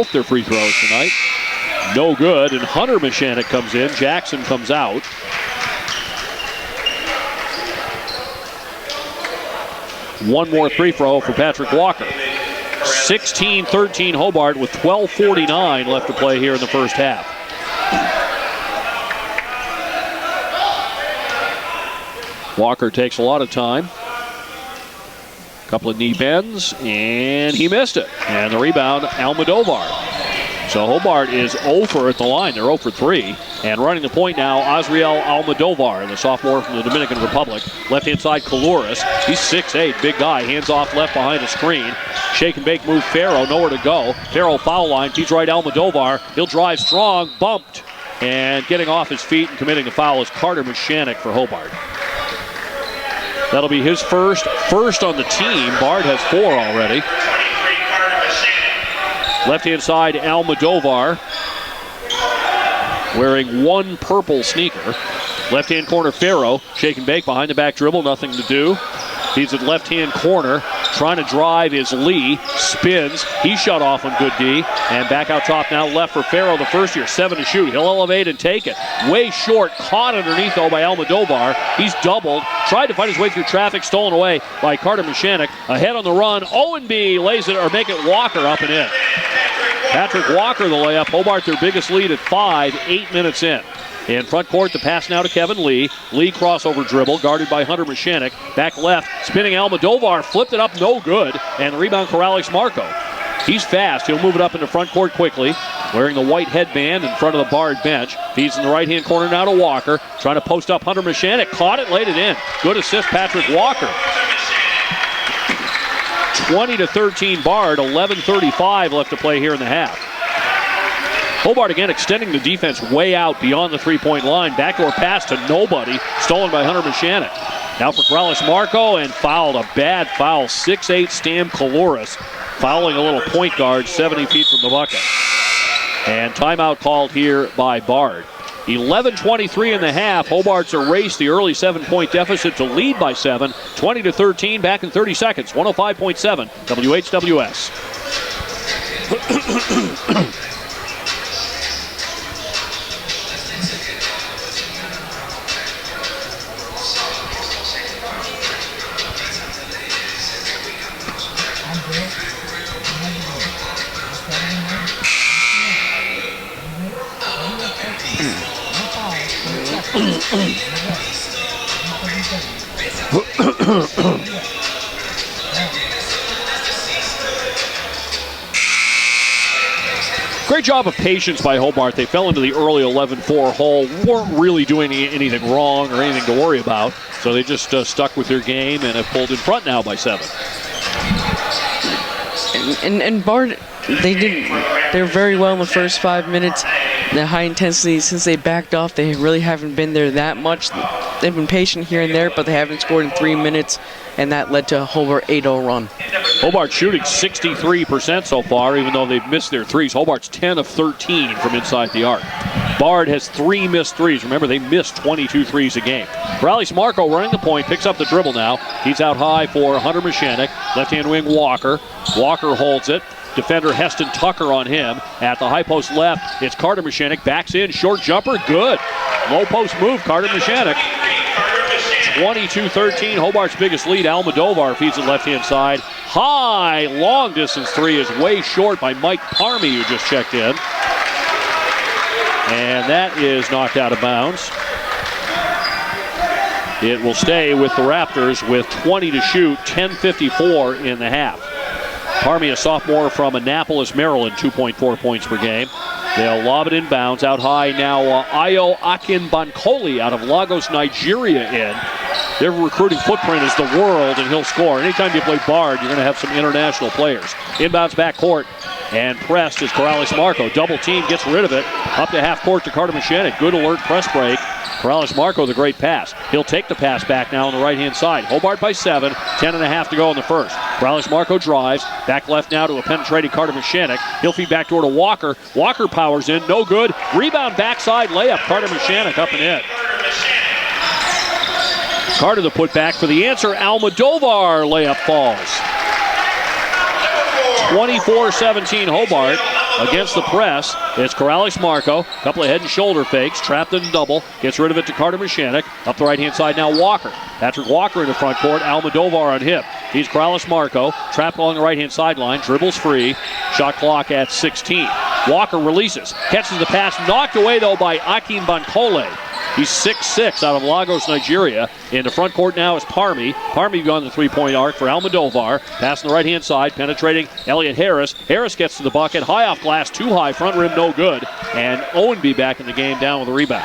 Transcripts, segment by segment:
both their free throws tonight. No good, and Hunter Mashanik comes in. Jackson comes out. One more free throw for Patrick Walker. 16-13 Hobart with 12:49 left to play here in the first half. Walker takes a lot of time. Couple of knee bends, and he missed it. And the rebound, Almodovar. So Hobart is 0 for at the line. They're 0 for 3. And running the point now, Azriel Almodovar, the sophomore from the Dominican Republic. Left-hand side, Corrales. He's 6'8", big guy. Hands off left behind the screen. Shake and bake move, Farrow, nowhere to go. Farrow foul line, feeds right Almodovar. He'll drive strong, bumped. And getting off his feet and committing the foul is Carter Mashanik for Hobart. That'll be his first on the team. Bard has 4 already. Left-hand side, Almodovar, wearing one purple sneaker. Left-hand corner, Farrow. Shake and bake behind the back dribble, nothing to do. He's at left-hand corner. Trying to drive is Lee. Spins. He shut off on good D. And back out top now left for Farrow, the first year. 7 to shoot. He'll elevate and take it. Way short. Caught underneath, though, by Almodovar. He's doubled. Tried to fight his way through traffic. Stolen away by Carter Mashanik. Ahead on the run. Owenby lays it, or make it Walker up and in. Patrick Walker, the layup. Hobart, their biggest lead at 5, 8 minutes in. In front court, the pass now to Kevin Lee. Lee crossover dribble, guarded by Hunter Mashanik. Back left, spinning Almodovar, flipped it up, no good. And the rebound, Corrales Marco. He's fast. He'll move it up into front court quickly. Wearing the white headband in front of the Bard bench. Feeds in the right-hand corner now to Walker. Trying to post up Hunter Mashanik. Caught it, laid it in. Good assist, Patrick Walker. 20-13 Bard, 11:35 left to play here in the half. Hobart again extending the defense way out beyond the three-point line. Backdoor pass to nobody. Stolen by Hunter Mashanik. Now for Corrales Marco, and fouled. A bad foul. 6'8" Stam Caloris. Fouling a little point guard 70 feet from the bucket. And timeout called here by Bard. 11:23 in the half. Hobart's erased the early 7-point deficit to lead by 7. 20-13 back in 30 seconds. 105.7 WHWS. Great job of patience by Hobart. They fell into the early 11-4 hole. Weren't really doing anything wrong or anything to worry about. So they just stuck with their game and have pulled in front now by 7. And Bard, they're very well in the first 5 minutes. The high intensity, since they backed off, they really haven't been there that much. They've been patient here and there, but they haven't scored in 3 minutes, and that led to a Hobart 8-0 run. Hobart shooting 63% so far, even though they've missed their threes. Hobart's 10 of 13 from inside the arc. Bard has 3 missed threes. Remember, they missed 22 threes a game. Corrales Marco running the point, picks up the dribble now. He's out high for Hunter Mashanik. Left-hand wing Walker. Walker holds it. Defender Heston Tucker on him. At the high post left, it's Carter Mashanik. Backs in, short jumper, good. Low post move, Carter Mashanik. 22-13, Hobart's biggest lead. Almodovar feeds it left-hand side. High, long distance three is way short by Mike Parmy, who just checked in. And that is knocked out of bounds. It will stay with the Raptors with 20 to shoot, 10:54 in the half. Parmy, a sophomore from Annapolis, Maryland, 2.4 points per game. They'll lob it inbounds. Out high now, Ayo Akinbankoli out of Lagos, Nigeria in. Their recruiting footprint is the world, and he'll score. Anytime you play Bard, you're going to have some international players. Inbounds back court, and pressed is Corrales Marco. Double team, gets rid of it. Up to half court to Carter Mashanik. Good alert press break. Corrales Marco, the great pass. He'll take the pass back now on the right-hand side. Hobart by 7, 10.5 to go in the first. Corrales Marco drives. Back left now to a penetrating Carter Mashanik. He'll feed back door to Walker. Walker powers in, no good. Rebound backside layup. Carter Mashanik up and in. Carter the putback for the answer. Almodovar layup falls. 24-17 Hobart. against the press. It's Corrales Marco. Couple of head and shoulder fakes. Trapped in double. Gets rid of it to Carter Mashanik. Up the right-hand side now, Walker. Patrick Walker in the front court. Almodovar on hip. He's Corrales Marco. Trapped along the right-hand sideline. Dribbles free. Shot clock at 16. Walker releases. Catches the pass. Knocked away, though, by Akim Bankole. He's 6'6" out of Lagos, Nigeria. In the front court now is Parmy. Parmy gone the three-point arc for Almodovar. Pass on the right-hand side, penetrating Elliott Harris. Harris gets to the bucket. High off glass, too high. Front rim, no good. And Owenby back in the game, down with a rebound.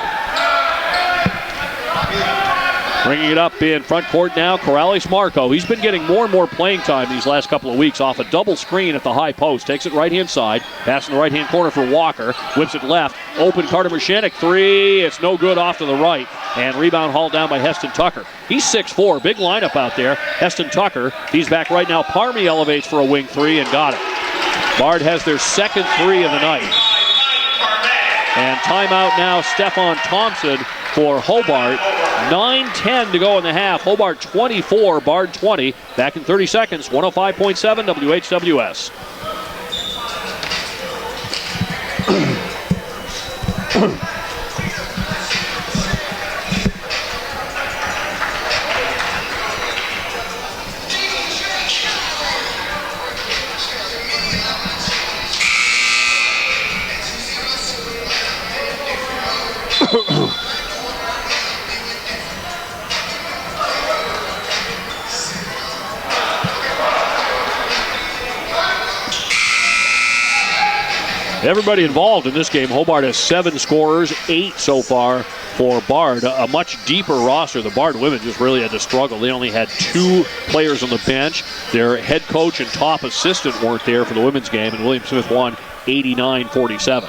Bringing it up in front court now, Corrales Marco. He's been getting more and more playing time these last couple of weeks off a double screen at the high post. Takes it right-hand side. Pass in the right-hand corner for Walker. Whips it left. Open Carter Mashanik. Three. It's no good off to the right. And rebound hauled down by Heston Tucker. He's 6'4". Big lineup out there. Heston Tucker. He's back right now. Parmy elevates for a wing three and got it. Bard has their second three of the night. And timeout now, Stefan Thompson for Hobart. 9:10 to go in the half. Hobart 24, Bard 20. Back in 30 seconds. 105.7 WHWS. Everybody involved in this game. Hobart has 7 scorers, 8 so far for Bard. A much deeper roster. The Bard women just really had to struggle. They only had 2 players on the bench. Their head coach and top assistant weren't there for the women's game, and William Smith won 89-47.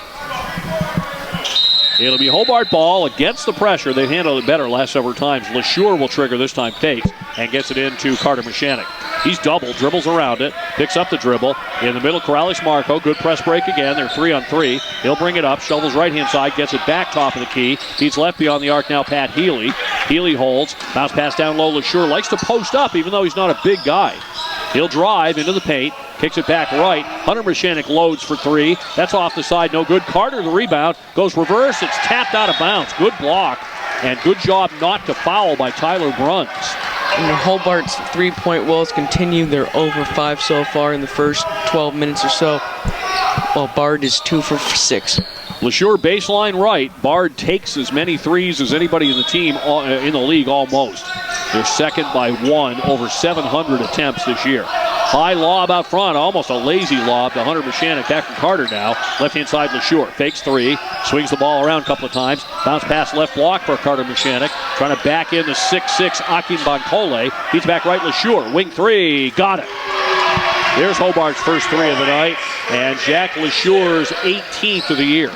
It'll be Hobart ball against the pressure. They've handled it better last several times. LeSure will trigger this time, takes, and gets it into Carter Mashanik. He's double, dribbles around it, picks up the dribble. In the middle, Corrales Marco, good press break again. They're 3-on-3. He'll bring it up, shovels right-hand side, gets it back top of the key. He's left beyond the arc now, Pat Healy. Healy holds, bounce pass down low. LeSure likes to post up, even though he's not a big guy. He'll drive into the paint, kicks it back right. Hunter Mashanik loads for 3. That's off the side, no good. Carter the rebound, goes reverse. It's tapped out of bounds. Good block, and good job not to foul by Tyler Bruns. And Hobart's three-point woes continue. They're over 5 so far in the first 12 minutes or so, while Bard is 2 for 6. LeSure baseline right. Bard takes as many threes as anybody in the team in the league almost. They're second by 1, over 700 attempts this year. High lob out front, almost a lazy lob to Hunter Mashanik. Back from Carter now. Left-hand side, LeSure. Fakes 3, swings the ball around a couple of times. Bounce pass left block for Carter Mashanik. Trying to back in the 6'6" Akim Bankole. He's back right, LeSure. Wing 3, got it. There's Hobart's first 3 of the night, and Jack LeSure's 18th of the year.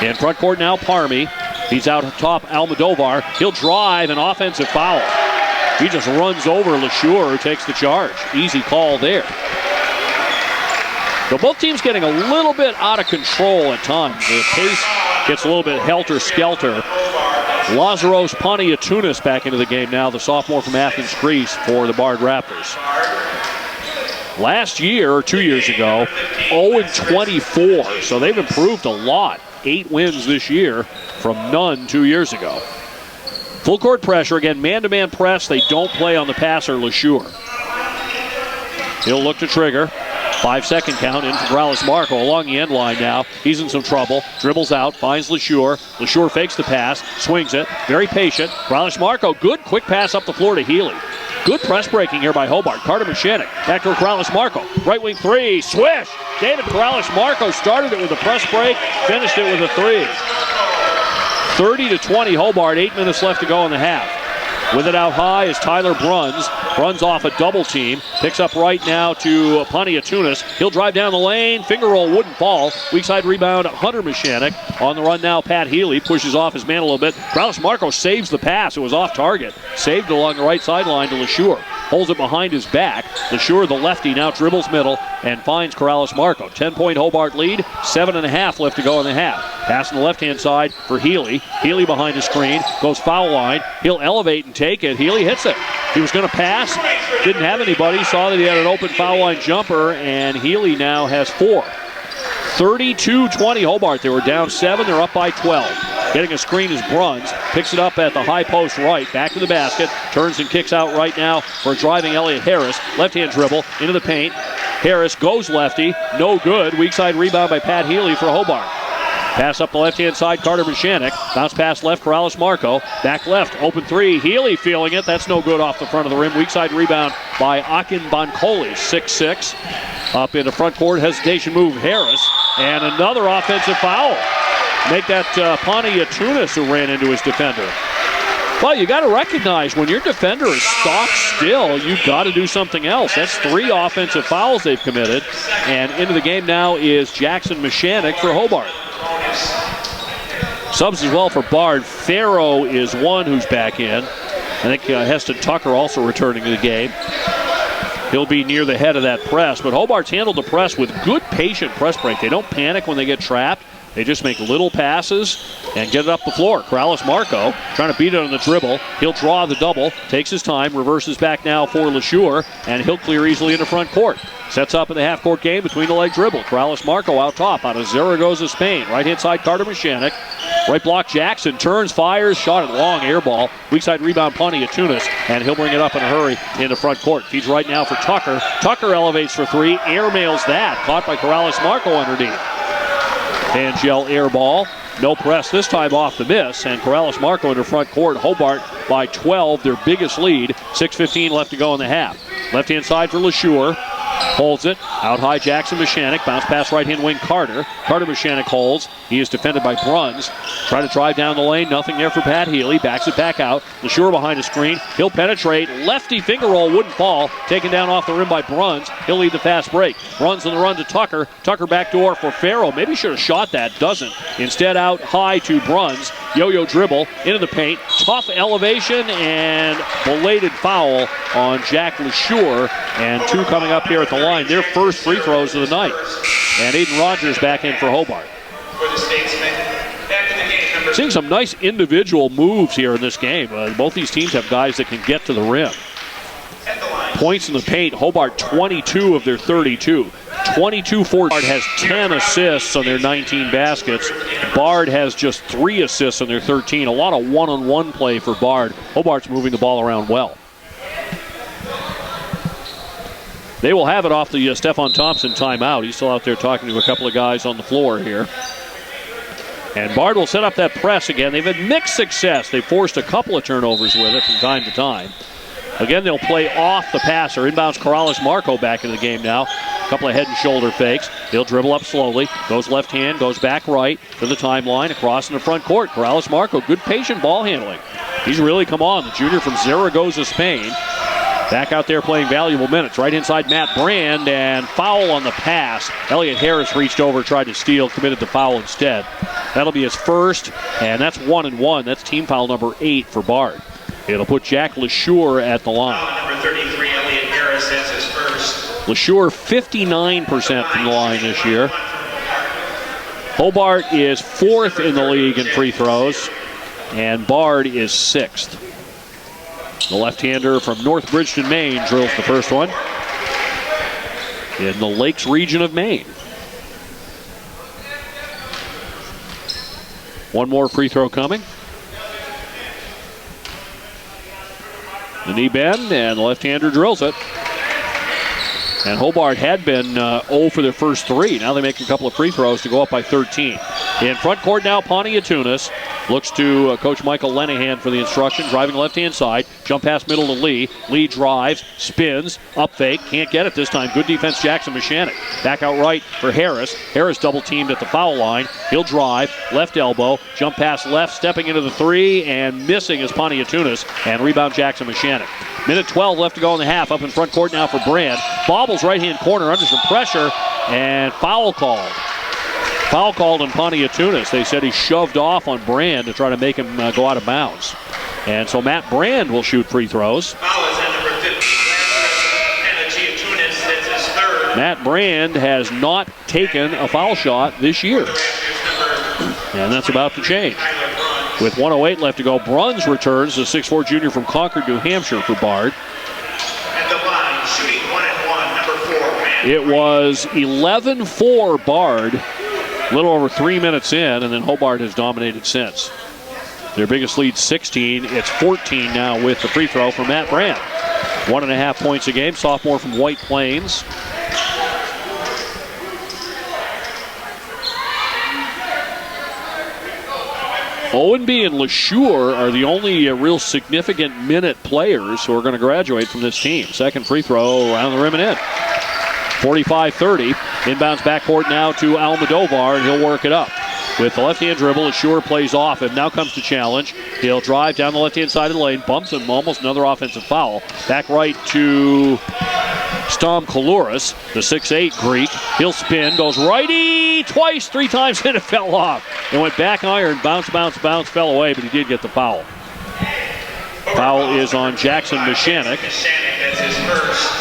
In front court now, Parmy. He's out top, Almodovar. He'll drive, an offensive foul. He just runs over LeSure, who takes the charge. Easy call there. So both teams getting a little bit out of control at times. The pace gets a little bit helter-skelter. Lazaros Paniatunis back into the game now, the sophomore from Athens, Greece, for the Bard Raptors. Last year, or 2 years ago, 0-24, so they've improved a lot. 8 wins this year from none 2 years ago. Full court pressure, again, man-to-man press. They don't play on the passer, LeSure. He'll look to trigger. 5-second count in for Corrales Marco along the end line now. He's in some trouble. Dribbles out, finds LeSure. LeSure fakes the pass, swings it. Very patient. Corrales Marco, good quick pass up the floor to Healy. Good press breaking here by Hobart. Carter Mashanik back to Corrales Marco. Right wing 3, swish. David Corrales Marco started it with a press break, finished it with a 3. 30-20 Hobart, 8 minutes left to go in the half. With it out high is Tyler Bruns. Bruns off a double team. Picks up right now to Paniatunis. He'll drive down the lane. Finger roll wouldn't fall. Weak side rebound, Hunter Mashanik. On the run now, Pat Healy pushes off his man a little bit. Corrales Marco saves the pass. It was off target. Saved along the right sideline to LeSure. Holds it behind his back. LeSure, the lefty, now dribbles middle and finds Corrales Marco. 10-point Hobart lead. 7.5 left to go in the half. Pass on the left-hand side for Healy. Healy behind the screen. Goes foul line. He'll elevate and take it. Healy hits it. He was going to pass. Didn't have anybody. Saw that he had an open foul line jumper, and Healy now has 4. 32-20 Hobart. They were down 7. They're up by 12. Getting a screen is Bruns. Picks it up at the high post right. Back to the basket. Turns and kicks out right now for driving Elliott Harris. Left-hand dribble into the paint. Harris goes lefty. No good. Weak side rebound by Pat Healy for Hobart. Pass up the left-hand side, Carter Mashanik. Bounce pass left, Corrales Marco. Back left, open three. Healy feeling it. That's no good off the front of the rim. Weak side rebound by Akin Bonkolis, 6'6". Up in the front court, hesitation move, Harris. And another offensive foul. Make that Pontiac Tunis who ran into his defender. Well, you got to recognize when your defender is stock still, you've got to do something else. That's 3 offensive fouls they've committed. And into the game now is Jackson Mashanik for Hobart. Subs as well for Bard. Farrow is one who's back in. I think Heston Tucker also returning to the game. He'll be near the head of that press. But Hobart's handled the press with good patient press break. They don't panic when they get trapped. They just make little passes and get it up the floor. Corrales Marco trying to beat it on the dribble. He'll draw the double, takes his time, reverses back now for LeSure, and he'll clear easily into front court. Sets up in the half-court game between the leg dribble. Corrales Marco out top out of Zaragoza, Spain. Right-hand side, Carter Mashanik. Right block, Jackson turns, fires, shot it long, air ball. Weak side rebound, Pontiac Tunis, and he'll bring it up in a hurry into front court. Feeds right now for Tucker. Tucker elevates for 3, airmails that. Caught by Corrales Marco underneath. Angel air ball. No press this time off the miss. And Corrales Marco into front court. Hobart by 12, their biggest lead. 6:15 left to go in the half. Left-hand side for LeSure. Holds it. Out high, Jackson Mashanik. Bounce pass right-hand wing, Carter. Carter Mashanik holds. He is defended by Bruns. Trying to drive down the lane. Nothing there for Pat Healy. Backs it back out. LeSure behind a screen. He'll penetrate. Lefty finger roll wouldn't fall. Taken down off the rim by Bruns. He'll lead the fast break. Bruns on the run to Tucker. Tucker backdoor for Farrow. Maybe should have shot that. Doesn't. Instead out high to Bruns. Yo-yo dribble into the paint. Tough elevation and belated foul on Jack LeSure. And 2 coming up here at the line. Their first free throws of the night. And Aiden Rogers back in for Hobart. Seeing some nice individual moves here in this game. Both these teams have guys that can get to the rim. Points in the paint, Hobart 22 of their 32. 22 for Bard has 10 assists on their 19 baskets. Bard has just 3 assists on their 13. A lot of one-on-one play for Bard. Hobart's moving the ball around well. They will have it off the Stephon Thompson timeout. He's still out there talking to a couple of guys on the floor here. And Bard will set up that press again. They've had mixed success. They've forced a couple of turnovers with it from time to time. Again, they'll play off the passer. Inbounds Corrales Marco back into the game now. A couple of head and shoulder fakes. He'll dribble up slowly. Goes left hand, goes back right to the timeline, across in the front court. Corrales Marco, good patient ball handling. He's really come on. The junior from Zaragoza, Spain. Back out there playing valuable minutes. Right inside Matt Brand, and foul on the pass. Elliott Harris reached over, tried to steal, committed the foul instead. That'll be his first, and that's 1-1. That's team foul number 8 for Bard. It'll put Jack LeSure at the line. Foul number 33, Elliott Harris, that's his first. LeSure 59% from the line this year. Hobart is 4th in the league in free throws, and Bard is 6th. The left-hander from North Bridgeton, Maine, drills the first one in the Lakes region of Maine. One more free throw coming. The knee bend, and the left-hander drills it. And Hobart had been 0 for their first 3. Now they make a couple of free throws to go up by 13. In front court now, Pontiac Tunis looks to Coach Michael Lenahan for the instruction. Driving left-hand side, jump pass middle to Lee. Lee drives, spins, up fake, can't get it this time. Good defense, Jackson Mashanik. Back out right for Harris. Harris double-teamed at the foul line. He'll drive, left elbow, jump pass left, stepping into the 3, and missing is Pontiac Tunis, and rebound Jackson Mashanik. Minute 12 left to go in the half. Up in front court now for Brand. Bobbles right-hand corner under some pressure, and foul called. Foul called on Pontiac Tunis. They said he shoved off on Brand to try to make him go out of bounds. And so Matt Brand will shoot free throws. Foul is on number 50, Pontiac Tunis, that's his third. Matt Brand has not taken a foul shot this year. And that's about to change. With 1:08 left to go, Bruns returns, the 6'4 junior from Concord, New Hampshire for Bard. At the line, shooting 1-1, number 4, man. It was 11-4 Bard A little over 3 minutes in, and then Hobart has dominated since. Their biggest lead, 16. It's 14 now with the free throw from Matt Brandt. 1.5 points a game, sophomore from White Plains. Owenby and LeSure are the only real significant minute players who are going to graduate from this team. Second free throw around the rim and in. 45-30. Inbounds backcourt now to Almodovar, and he'll work it up. With the left-hand dribble, LeSure plays off him. Now comes the challenge. He'll drive down the left-hand side of the lane, bumps him, almost another offensive foul. Back right to Stom Kalouris, the 6'8 Greek. He'll spin, goes righty twice, 3 times, and it fell off. It went back iron, bounce, fell away, but he did get the foul. Foul is on Jackson Mishanik. That's his first.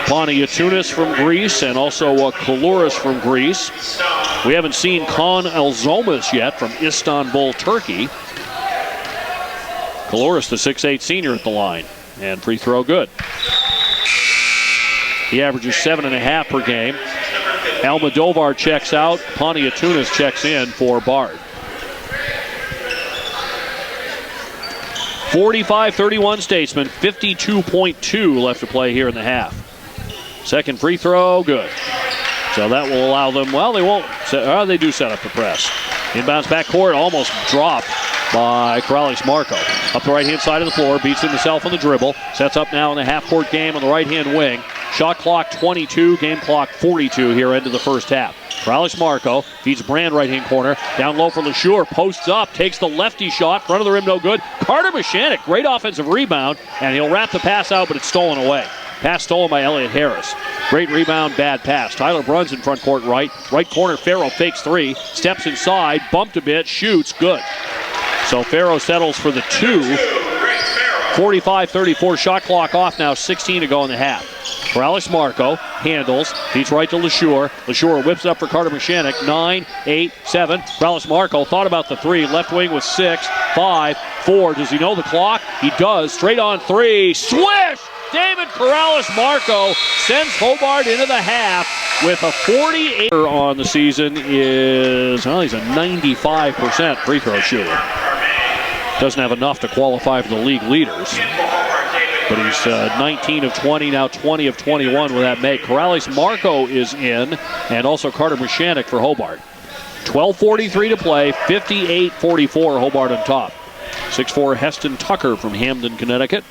Paniatunis from Greece and also Kalouris from Greece. We haven't seen Kaan Elzomas yet from Istanbul, Turkey. Kalouris, the 6'8 senior at the line. And free throw good. He averages 7.5 per game. Almodovar checks out. Paniatunis checks in for Bard. 45-31 Statesman. 52.2 left to play here in the half. Second free throw, good. So that will allow them, well, they won't, they do set up the press. Inbounds backcourt, almost dropped by Corrales Marco. Up the right-hand side of the floor, beats himself on the dribble. Sets up now in the half-court game on the right-hand wing. Shot clock 22, game clock 42 here into the first half. Corrales Marco feeds Brand right-hand corner. Down low for LeSure, posts up, takes the lefty shot, front of the rim, no good. Carter Mishanik, great offensive rebound, and he'll wrap the pass out, but it's stolen away. Pass stolen by Elliott Harris. Great rebound, bad pass. Tyler Bruns in front court right. Right corner, Farrow fakes 3. Steps inside, bumped a bit, shoots, good. So Farrow settles for the 2. 45-34, shot clock off now, 16 to go in the half. Corrales Marco handles, feeds right to LeSure. LeSure whips up for Carter Mishanik. 9, 8, 7. Corrales Marco thought about the 3. Left wing with 6, 5, 4. Does he know the clock? He does. Straight on 3. Swish! David Corrales Marco sends Hobart into the half with a 48 on the season. He's a 95% free throw shooter. Doesn't have enough to qualify for the league leaders. But he's 19 of 20, now 20 of 21 with that make. Corrales Marco is in, and also Carter Mishanik for Hobart. 12:43 to play, 58-44, Hobart on top. 6'4 Heston Tucker from Hamden, Connecticut.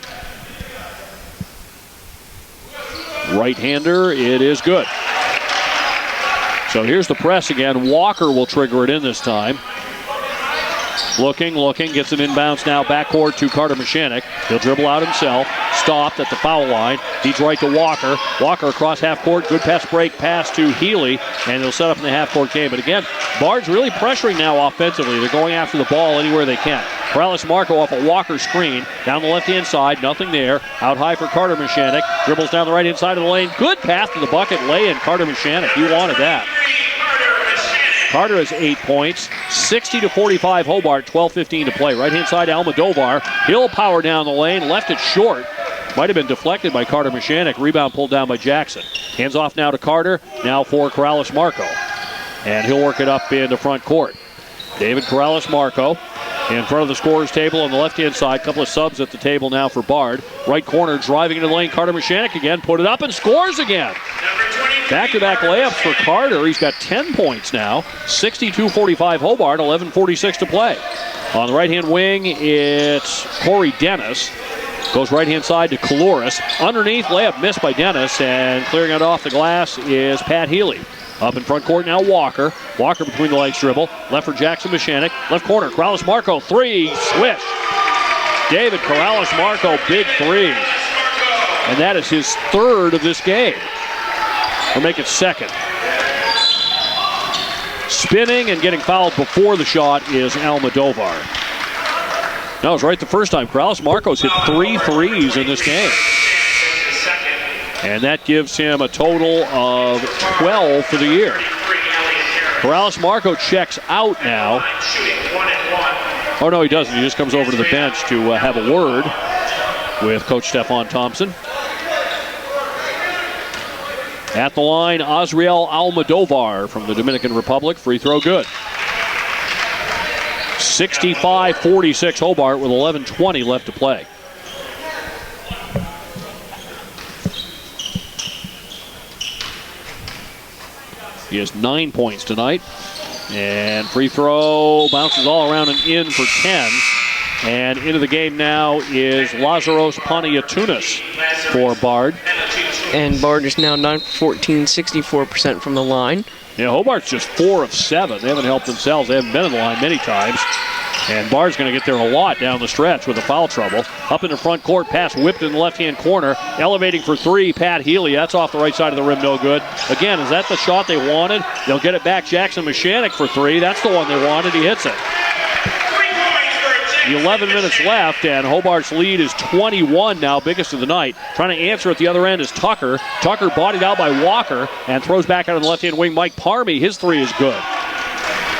Right-hander, it is good. So here's the press again. Walker will trigger it in this time. Looking, gets an inbounds now backcourt to Carter Mishanik. He'll dribble out himself. Stopped at the foul line. Feeds right to Walker. Walker across half court. Good pass break pass to Healy. And they'll set up in the half court game. But again, Bard's really pressuring now offensively. They're going after the ball anywhere they can. Corrales Marco off a Walker screen. Down the left-hand side. Nothing there. Out high for Carter Mishanik. Dribbles down the right-hand side of the lane. Good pass to the bucket. Lay in Carter Mishanik. You wanted that. Carter has 8 points. 60-45 Hobart. 12:15 to play. Right-hand side Almodovar. He'll power down the lane. Left it short. Might have been deflected by Carter Mishanik. Rebound pulled down by Jackson. Hands off now to Carter. Now for Corrales Marco. And he'll work it up into front court. David Corrales Marco in front of the scorer's table on the left-hand side. Couple of subs at the table now for Bard. Right corner driving into the lane. Carter Mishanik again. Put it up and scores again. Back-to-back layups for Carter. He's got 10 points now. 62-45 Hobart. 11:46 to play. On the right-hand wing, it's Corey Dennis. Goes right-hand side to Kalouris. Underneath, layup missed by Dennis. And clearing it off the glass is Pat Healy. Up in front court now, Walker. Walker between the legs dribble. Left for Jackson Mishanik. Left corner, Corrales Marco. 3, swish. David Corrales Marco, big 3. And that is his 3rd of this game. Or make it 2nd. Spinning and getting fouled before the shot is Almodovar. No, it was right the first time. Corrales Marco's hit 3 threes in this game. And that gives him a total of 12 for the year. Corrales Marco checks out now. Oh, no, he doesn't. He just comes over to the bench to have a word with Coach Stefan Thompson. At the line, Azriel Almodovar from the Dominican Republic. Free throw good. 65-46 Hobart with 11:20 left to play. He has 9 points tonight. And free throw bounces all around and in for 10. And into the game now is Lazaros Paniatunis for Bard. And Bard is now 9 for 14, 64% from the line. Yeah, Hobart's just 4 of 7. They haven't helped themselves. They haven't been in the line many times. And Bard's going to get there a lot down the stretch with the foul trouble. Up in the front court, pass whipped in the left-hand corner. Elevating for 3, Pat Healy. That's off the right side of the rim, no good. Again, is that the shot they wanted? They'll get it back. Jackson Mashanik for 3. That's the one they wanted. He hits it. 11 minutes left, and Hobart's lead is 21 now, biggest of the night. Trying to answer at the other end is Tucker. Tucker bodied out by Walker and throws back out of the left-hand wing. Mike Parmy, his 3 is good.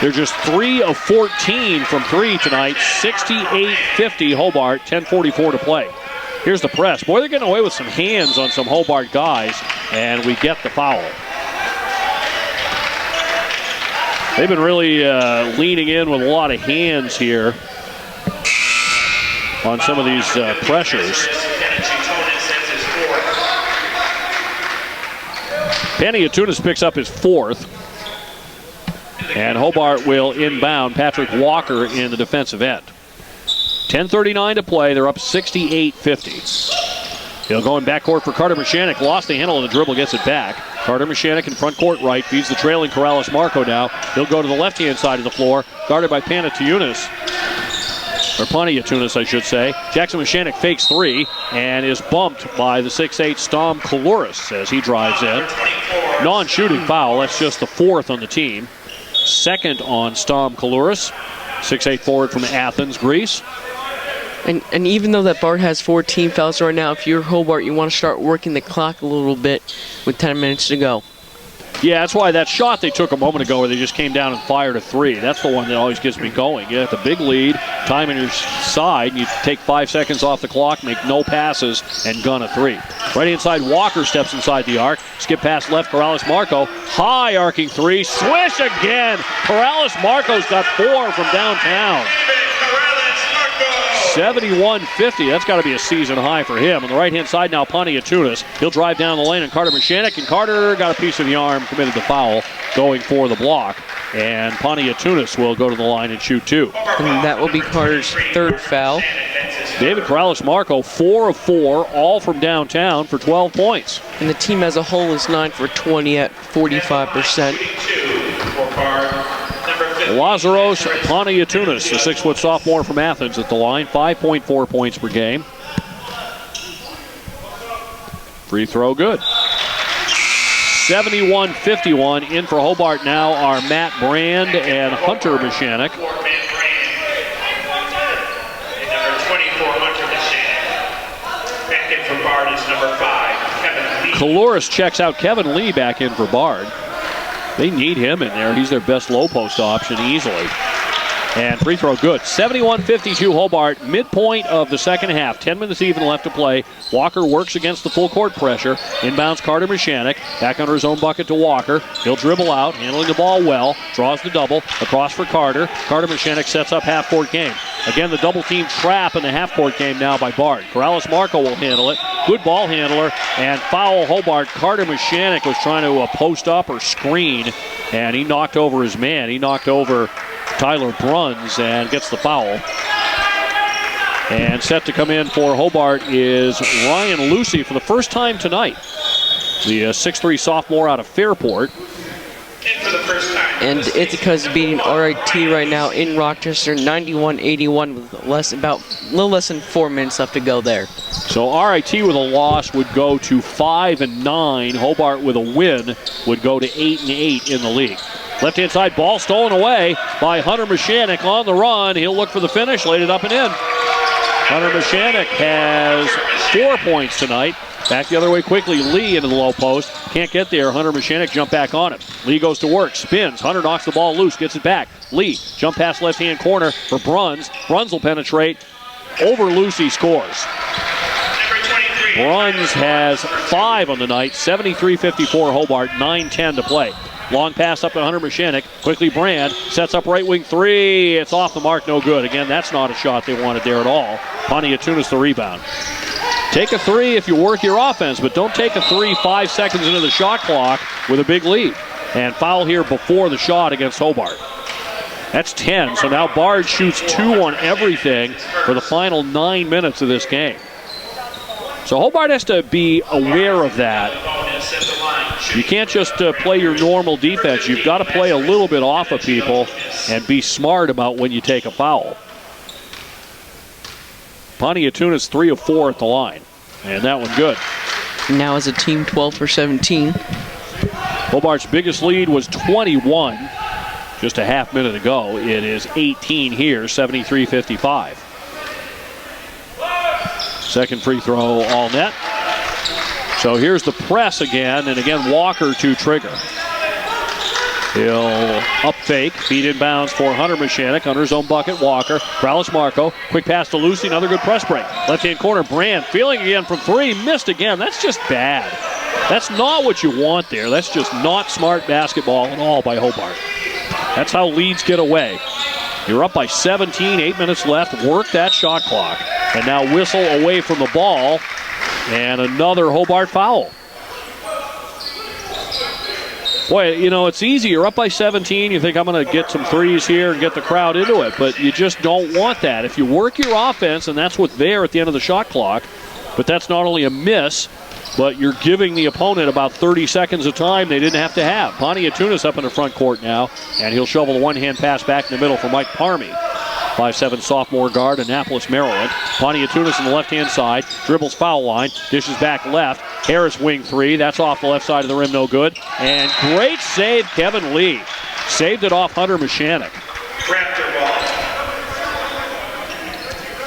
They're just 3 of 14 from 3 tonight. 68-50 Hobart, 10:44 to play. Here's the press. Boy, they're getting away with some hands on some Hobart guys, and we get the foul. They've been really leaning in with a lot of hands here on some of these pressures. Paniatunis picks up his 4th. And Hobart will inbound Patrick Walker in the defensive end. 10:39 to play. They're up 68-50. He'll go in backcourt for Carter Mashanik. Lost the handle of the dribble, gets it back. Carter Mashanik in front court right. Feeds the trailing Corrales Marco now. He'll go to the left-hand side of the floor. Guarded by Paniatunis. Or Paniatunis, I should say. Jackson Mashanik fakes 3 and is bumped by the 6'8 Stom Kalouris as he drives in. Non-shooting foul. That's just the 4th on the team. 2nd on Stom Kalouris, 6'8 forward from Athens, Greece. And even though that Bard has 14 fouls right now, if you're Hobart, you want to start working the clock a little bit with 10 minutes to go. Yeah, that's why that shot they took a moment ago where they just came down and fired a 3. That's the one that always gets me going. You have the big lead, time on your side, and you take 5 seconds off the clock, make no passes, and gun a 3. Right inside, Walker steps inside the arc. Skip pass left, Corrales Marco. High arcing 3, swish again. Corrales Marco's got 4 from downtown. 71-50. That's got to be a season high for him. On the right-hand side now, Paniatunis. He'll drive down the lane, and Carter Mashanik. And Carter got a piece of the arm, committed the foul, going for the block. And Paniatunis will go to the line and shoot 2. And that will be Carter's 3rd foul. David Corrales Marco, 4 of 4, all from downtown for 12 points. And the team as a whole is 9 for 20 at 45%. Lazaros Paniatunis, the 6-foot sophomore from Athens at the line, 5.4 points per game. Free throw good. 71-51. In for Hobart now are Matt Brand and Hunter Mashanik. Number 24, Hunter Mashanik. Back in for Bard is number 5, Kevin Lee. Kalouris checks out. Kevin Lee back in for Bard. They need him in there. He's their best low post option easily. And free throw good. 71-52 Hobart, midpoint of the second half. 10 minutes even left to play. Walker works against the full court pressure. Inbounds Carter Mashanik. Back under his own bucket to Walker. He'll dribble out, handling the ball well. Draws the double. Across for Carter. Carter Mashanik sets up half-court game. Again, the double team trap in the half-court game now by Bard. Corrales Marco will handle it. Good ball handler. And foul Hobart. Carter Mashanik was trying to post up or screen, and he knocked over his man. He knocked over Tyler Bruns and gets the foul. And set to come in for Hobart is Ryan Lucy for the first time tonight. The 6'3 sophomore out of Fairport. In for the first time. And Ithaca's beating RIT right now in Rochester, 91-81 with a little less than 4 minutes left to go there. So RIT with a loss would go to 5-9. Hobart with a win would go to 8-8 in the league. Left-hand side ball stolen away by Hunter Mashanik on the run. He'll look for the finish, laid it up and in. Hunter Mashanik has 4 points tonight. Back the other way quickly, Lee into the low post. Can't get there. Hunter Mashanik jump back on it. Lee goes to work, spins. Hunter knocks the ball loose, gets it back. Lee, jump pass left-hand corner for Bruns. Bruns will penetrate. Over Lucy scores. Number 23, Bruns has 5 on the night, 73-54 Hobart, 9:10 to play. Long pass up to Hunter Mashanik. Quickly Brand sets up right wing three. It's off the mark, no good. Again, that's not a shot they wanted there at all. Pontiatunas the rebound. Take a three if you work your offense, but don't take a three 5 seconds into the shot clock with a big lead. And foul here before the shot against Hobart. That's 10, so now Bard shoots 2 on everything for the final 9 minutes of this game. So Hobart has to be aware of that. You can't just play your normal defense. You've got to play a little bit off of people and be smart about when you take a foul. Pontiatunas 3 of 4 at the line, and that one good. Now as a team, 12 for 17. Hobart's biggest lead was 21 just a half minute ago. It is 18 here, 73-55. Second free throw, all net. So here's the press again, and again Walker to trigger. He'll up fake, feed inbounds for Hunter Mashanik. Hunter's own bucket, Walker. Corrales Marco, quick pass to Lucy, another good press break. Left-hand corner, Brand, feeling again from 3, missed again. That's just bad. That's not what you want there. That's just not smart basketball at all by Hobart. That's how leads get away. You're up by 17, 8 minutes left. Work that shot clock. And now whistle away from the ball. And another Hobart foul. Boy, you know, it's easy. You're up by 17. You think, I'm going to get some threes here and get the crowd into it. But you just don't want that. If you work your offense, and that's what's there at the end of the shot clock, but that's not only a miss, but you're giving the opponent about 30 seconds of time they didn't have to have. Pontiatunas up in the front court now, and he'll shovel a one-hand pass back in the middle for Mike Parmy. 5'7" sophomore guard, Annapolis, Maryland. Pontiatunas on the left-hand side, dribbles foul line, dishes back left. Harris wing 3, that's off the left side of the rim, no good. And great save, Kevin Lee. Saved it off Hunter Mashanik.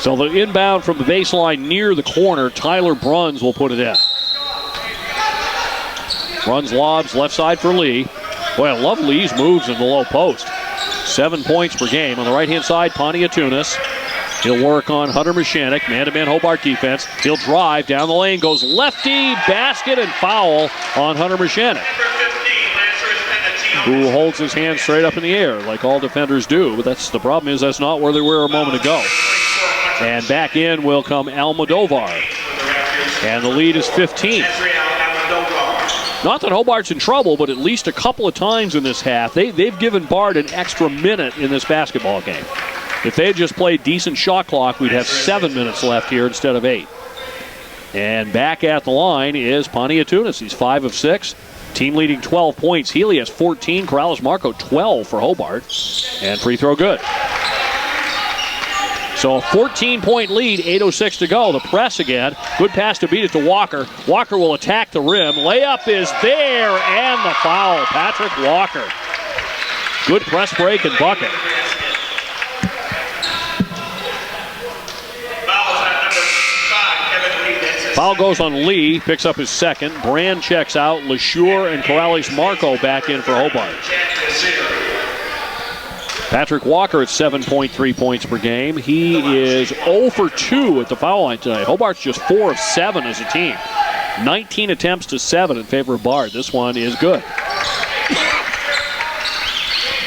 So the inbound from the baseline near the corner, Tyler Bruns will put it in. Bruns lobs left side for Lee. Boy, I love Lee's moves in the low post. 7 points per game. On the right-hand side, Pontiatunas. He'll work on Hunter Mashanik, man-to-man Hobart defense. He'll drive down the lane, goes lefty, basket, and foul on Hunter Mashanik, who holds his hand straight up in the air like all defenders do. But the problem is that's not where they were a moment ago. And back in will come Almodovar. And the lead is 15. Not that Hobart's in trouble, but at least a couple of times in this half, they've given Bard an extra minute in this basketball game. If they had just played decent shot clock, we'd have 7 minutes left here instead of 8. And back at the line is Pontiatunas. He's 5 of 6. Team leading 12 points. Healy has 14. Corrales Marco 12 for Hobart. And free throw good. So a 14-point lead, 8:06 to go. The press again. Good pass to beat it to Walker. Walker will attack the rim. Layup is there, and the foul. Patrick Walker. Good press break and bucket. Foul goes on Lee, picks up his second. Brand checks out. LeSure and Corrales Marco back in for Hobart. Patrick Walker at 7.3 points per game. He is 0 for 2 at the foul line tonight. Hobart's just 4 of 7 as a team. 19 attempts to 7 in favor of Bard. This one is good.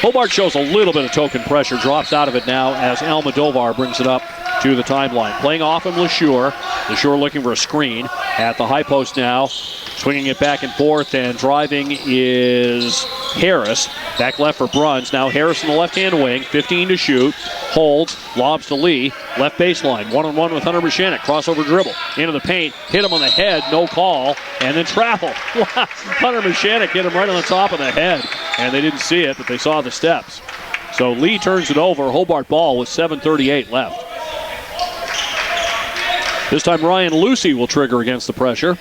Hobart shows a little bit of token pressure, drops out of it now as Almodovar brings it up to the timeline. Playing off him, LeSure. LeSure looking for a screen at the high post now. Swinging it back and forth, and driving is Harris. Back left for Bruns. Now Harris in the left-hand wing. 15 to shoot. Holds. Lobs to Lee. Left baseline. One-on-one with Hunter Mashanik. Crossover dribble. Into the paint. Hit him on the head. No call. And then travel. Hunter Mashanik hit him right on the top of the head. And they didn't see it, but they saw the steps. So Lee turns it over. Hobart ball with 7:38 left. This time Ryan Lucy will trigger against the pressure.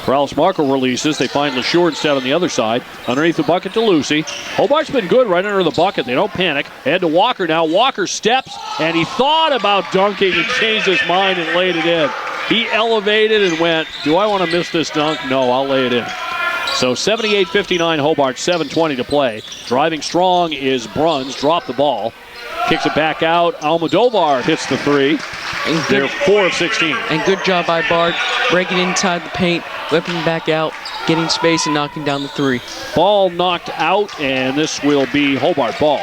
Corrales Marco releases. They find LeSure instead on the other side. Underneath the bucket to Lucy. Hobart's been good right under the bucket. They don't panic. Head to Walker now. Walker steps, and he thought about dunking and changed his mind and laid it in. He elevated and went, do I want to miss this dunk? No, I'll lay it in. So 78-59 Hobart, 7:20 to play. Driving strong is Bruns. Drop the ball. Kicks it back out. Almodovar hits the three. They're 4 of 16. And good job by Bard, breaking inside the paint, whipping back out, getting space and knocking down the three. Ball knocked out, and this will be Hobart ball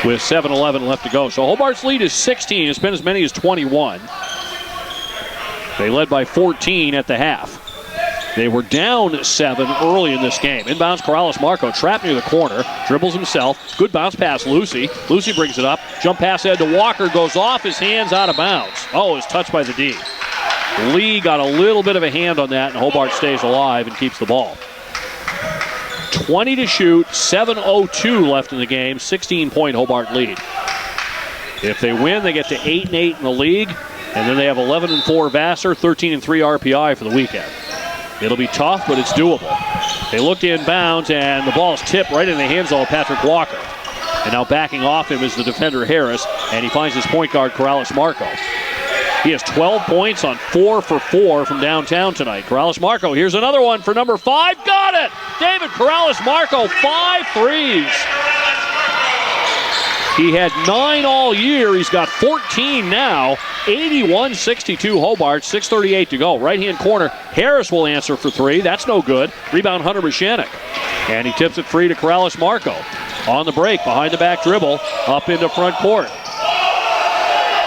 with 7:11 left to go. So Hobart's lead is 16. It's been as many as 21. They led by 14 at the half. They were down 7 early in this game. Inbounds, Corrales Marco trapped near the corner, dribbles himself. Good bounce pass, Lucy. Lucy brings it up. Jump pass head to Walker, goes off his hands, out of bounds. Oh, it's touched by the D. Lee got a little bit of a hand on that, and Hobart stays alive and keeps the ball. 20 to shoot, 7:02 left in the game, 16-point Hobart lead. If they win, they get to 8-8 in the league, and then they have 11-4 Vassar, 13-3 RPI for the weekend. It'll be tough, but it's doable. They look to inbounds, and the ball is tipped right in the hands of Patrick Walker. And now backing off him is the defender Harris, and he finds his point guard Corrales Marco. He has 12 points on 4 for 4 from downtown tonight. Corrales Marco, here's another one for number 5. Got it! David Corrales Marco, 5 threes. He had 9 all year. He's got 14 now. 81-62 Hobart, 6:38 to go. Right-hand corner, Harris will answer for 3. That's no good. Rebound, Hunter Mashanik. And he tips it free to Corrales Marco. On the break, behind the back dribble, up into front court.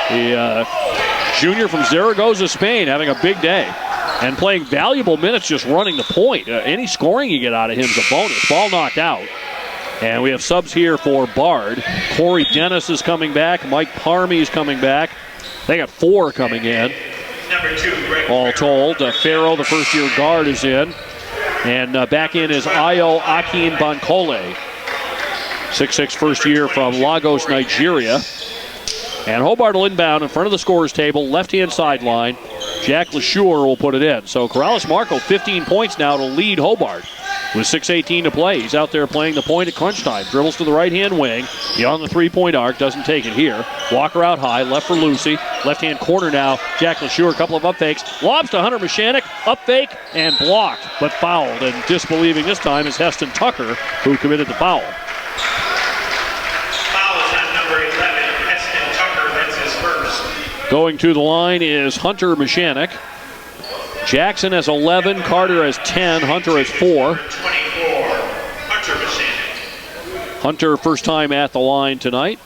The junior from Zaragoza, Spain, having a big day. And playing valuable minutes just running the point. Any scoring you get out of him is a bonus. Ball knocked out. And we have subs here for Bard. Corey Dennis is coming back. Mike Parmy is coming back. They got 4 coming in. Number 2, Greg All told, Farrow, the first-year guard, is in. And back in is Ayo Akin Bankole. 6'6", first year from Lagos, Nigeria. And Hobart will inbound in front of the scorer's table, left-hand sideline. Jack LeSure will put it in. So Corrales Marco, 15 points now to lead Hobart. With 6:18 to play, he's out there playing the point at crunch time. Dribbles to the right-hand wing, beyond the three-point arc, doesn't take it here. Walker out high, left for Lucy. Left-hand corner now, Jack LeSure, a couple of up fakes. Lobs to Hunter Mashanik, up fake, and blocked, but fouled. And disbelieving this time is Heston Tucker, who committed the foul. Foul is on number 11, Heston Tucker. That's his first. Going to the line is Hunter Mashanik. Jackson has 11, Carter has 10, Hunter has 4. 24, Hunter Mashanik. Hunter, first time at the line tonight.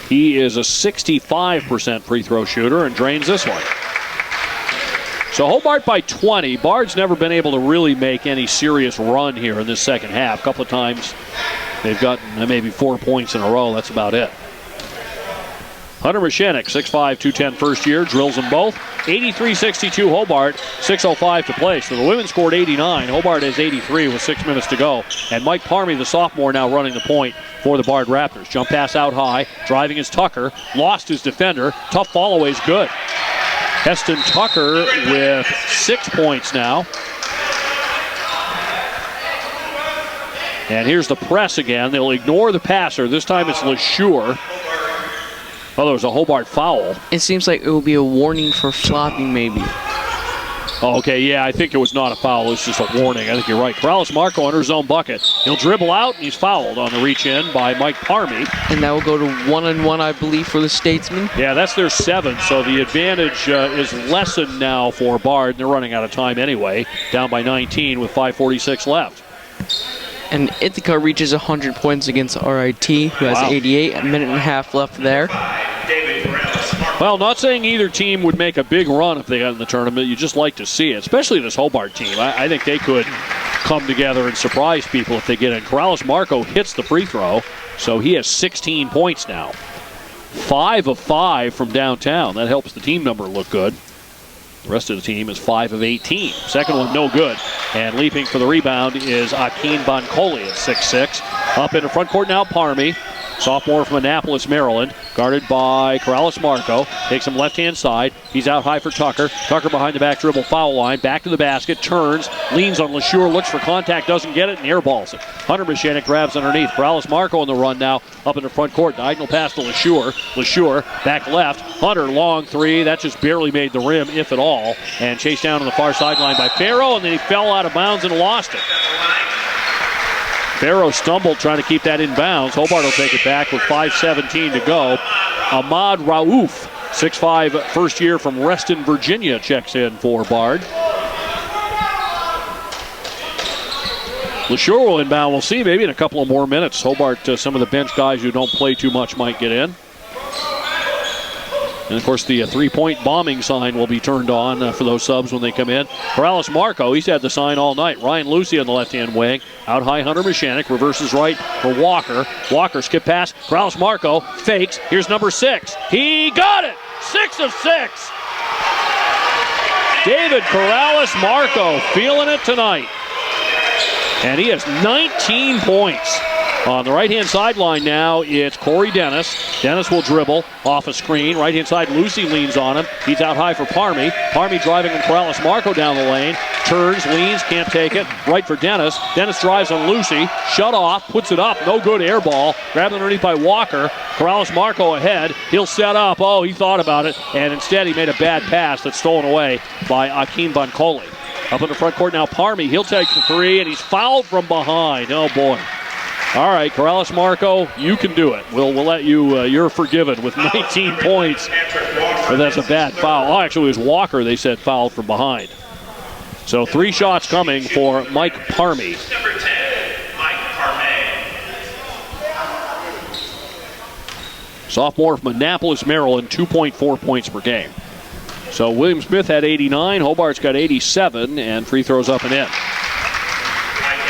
He is a 65% free throw shooter and drains this one. So Hobart by 20. Bard's never been able to really make any serious run here in this second half. A couple of times they've gotten maybe 4 points in a row. That's about it. Hunter Mashanik, 6'5", 210 first year, drills them both. 83-62 Hobart, 6:05 to play. So the women scored 89. Hobart has 83 with 6 minutes to go. And Mike Parmy, the sophomore, now running the point for the Bard Raptors. Jump pass out high, driving is Tucker, lost his defender. Tough fall away is good. Heston Tucker with 6 points now. And here's the press again. They'll ignore the passer. This time it's LeSure. Oh, there was a Hobart foul. It seems like it will be a warning for flopping, maybe. Oh, okay, yeah, I think it was not a foul. It's just a warning. I think you're right. Corrales Marco under his own bucket. He'll dribble out, and he's fouled on the reach-in by Mike Parmy. And that will go to 1-on-1, I believe, for the Statesmen. Yeah, that's their 7th, so the advantage is lessened now for Bard. They're running out of time anyway, down by 19 with 5:46 left. And Ithaca reaches 100 points against RIT, who has 88, a minute and a half left there. Well, not saying either team would make a big run if they got in the tournament. You just like to see it, especially this Hobart team. I think they could come together and surprise people if they get in. Corrales Marco hits the free throw, so he has 16 points now. 5 of 5 from downtown. That helps the team number look good. The rest of the team is 5 of 18. Second one, no good. And leaping for the rebound is Akin Bankole at 6'6". Up into front court now, Parmy. sophomore from Annapolis, Maryland, guarded by Corrales Marco. Takes him left-hand side. He's out high for Tucker. Tucker behind the back dribble, foul line, back to the basket, turns, leans on LeSure, looks for contact, doesn't get it, and airballs it. Hunter Mashanek grabs underneath. Corrales Marco on the run now, up in the front court. Diagonal pass to LeSure. LeSure back left. Hunter, long three. That just barely made the rim, if at all. And chased down on the far sideline by Farrow, and then he fell out of bounds and lost it. Farrow stumbled trying to keep that in bounds. Hobart will take it back with 5:17 to go. Ahmad Raouf, 6'5", first year from Reston, Virginia, checks in for Bard. LeSure will inbound. We'll see maybe in a couple of more minutes. Hobart, some of the bench guys who don't play too much might get in. And, of course, the three-point bombing sign will be turned on for those subs when they come in. Corrales Marco, he's had the sign all night. Ryan Lucy on the left-hand wing. Out high, Hunter Mashanek. Reverses right for Walker. Walker, skip pass. Corrales Marco fakes. Here's number 6. He got it! 6 of 6! David Corrales Marco feeling it tonight. And he has 19 points. On the right-hand sideline now, it's Corey Dennis. Dennis will dribble off a screen. Right-hand side, Lucy leans on him. He's out high for Parmy. Parmy driving on Corrales Marco down the lane. Turns, leans, can't take it. Right for Dennis. Dennis drives on Lucy. Shut off, puts it up. No good, air ball. Grabbed underneath by Walker. Corrales Marco ahead. He'll set up. Oh, he thought about it. And instead he made a bad pass that's stolen away by Akeem Bancoli. Up in the front court now, Parmy. He'll take the three, and he's fouled from behind. Oh, boy. All right, Corrales Marco, you can do it. We'll let you, you're forgiven with 19 points. But that's a bad foul. Oh, actually, it was Walker, they said, fouled from behind. So 3 shots coming for Mike Parmy. Number 10, Mike Parmy. Sophomore from Annapolis, Maryland, 2.4 points per game. So William Smith had 89, Hobart's got 87, and free throws up and in.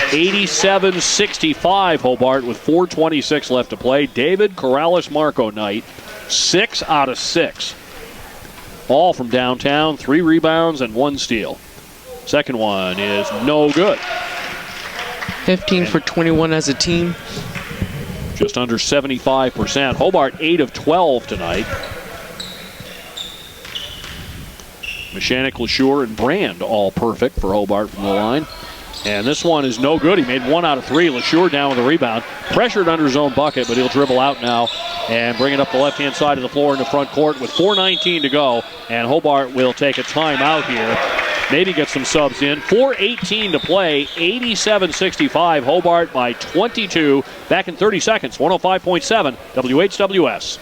87-65 Hobart with 4:26 left to play. David Corrales Marco night, 6 out of 6. All from downtown, 3 rebounds and 1 steal. Second one is no good. 15 for 21 as a team. Just under 75%. Hobart 8 of 12 tonight. Mashanek, LeSure, and Brand all perfect for Hobart from the line. And this one is no good. He made 1 out of 3. LeSure down with a rebound. Pressured under his own bucket, but he'll dribble out now and bring it up the left-hand side of the floor in the front court with 4:19 to go. And Hobart will take a timeout here. Maybe get some subs in. 4:18 to play. 87-65. Hobart by 22. Back in 30 seconds. 105.7 WHWS.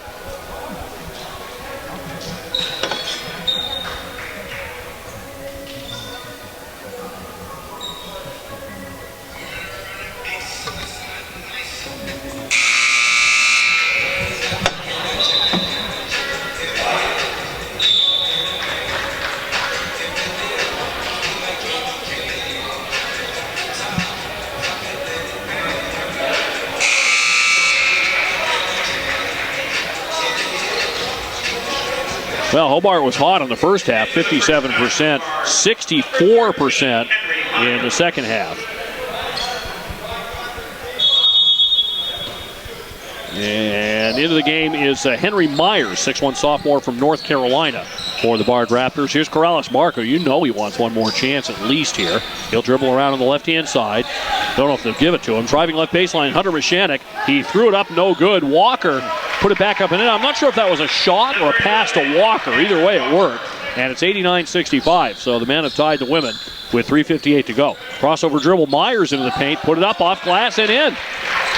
Well, Hobart was hot in the first half, 57%, 64% in the second half. And into the game is Henry Myers, 6'1" sophomore from North Carolina for the Bard Raptors. Here's Corrales Marco. You know he wants one more chance at least here. He'll dribble around on the left-hand side. Don't know if they'll give it to him. Driving left baseline, Hunter Mashanek. He threw it up, no good. Walker put it back up and in. I'm not sure if that was a shot or a pass to Walker. Either way, it worked. And it's 89-65. So the men have tied the women with 3:58 to go. Crossover dribble, Myers into the paint. Put it up off glass and in.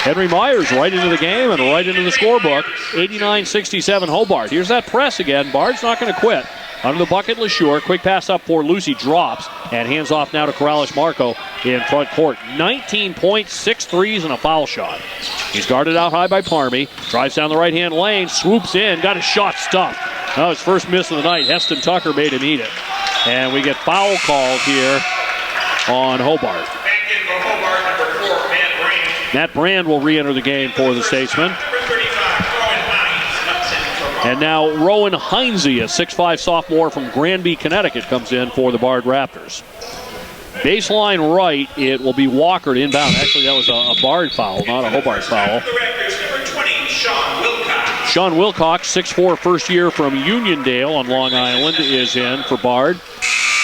Henry Myers right into the game and right into the scorebook. 89-67 Hobart. Here's that press again. Bard's not going to quit. Under the bucket, LeSure. Quick pass up for Lucy. Drops and hands off now to Corrales Marco in front court. 19 points, 6 threes, and a foul shot. He's guarded out high by Parmy. Drives down the right-hand lane. Swoops in. Got his shot stuffed. That was his first miss of the night. Heston Tucker made him eat it. And we get foul called here on Hobart. Back in for Hobart, number 4, Matt Brand. Matt Brand will re-enter the game for the Statesmen. Number 35, Rowan Hines, comes in for Bard. And now Rowan Heinze, a 6'5" sophomore from Granby, Connecticut, comes in for the Bard Raptors. Baseline right, it will be Walker to inbound. Actually, that was a Bard foul, not a Hobart foul. The Raptors, number 20, Sean Wilcox, 6'4", first year from Uniondale on Long Island, is in for Bard.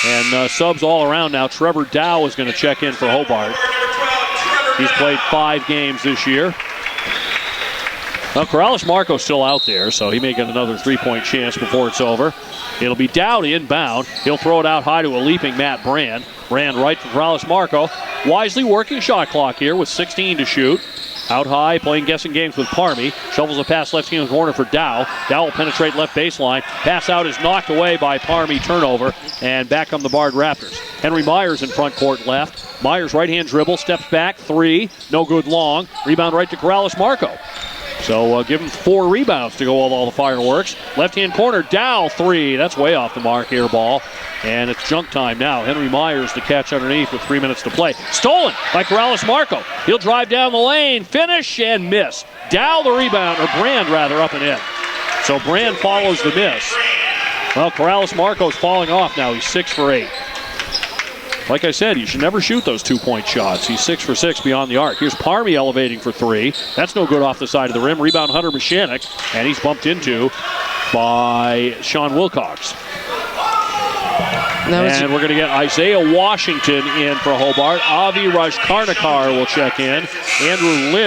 And subs all around now. Trevor Dow is going to check in for Hobart. He's played 5 games this year. Well, Corrales Marco's still out there, so he may get another 3-point chance before it's over. It'll be Dowd inbound. He'll throw it out high to a leaping Matt Brand. Brand right for Corrales Marco. Wisely working shot clock here with 16 to shoot. Out high, playing guessing games with Parmy. Shovels a pass left-hand corner for Dow. Dow will penetrate left baseline. Pass out is knocked away by Parmy. Turnover, and back come the Bard Raptors. Henry Myers in front court left. Myers right-hand dribble, steps back, 3. No good long. Rebound right to Corrales Marco. So give him 4 rebounds to go with all the fireworks. Left-hand corner, Dow, 3. That's way off the mark, air ball. And it's junk time now. Henry Myers to catch underneath with 3 minutes to play. Stolen by Corrales Marco. He'll drive down the lane, finish, and miss. Dow the rebound, or Brand rather, up and in. So Brand follows the miss. Well, Corrales Marco's falling off now. He's 6 for 8. Like I said, you should never shoot those 2-point shots. He's 6 for 6 beyond the arc. Here's Parmy elevating for 3. That's no good off the side of the rim. Rebound Hunter Mashanik, and he's bumped into by Sean Wilcox. And we're going to get Isaiah Washington in for Hobart. Avi Rajkarnakar will check in. Andrew Lynch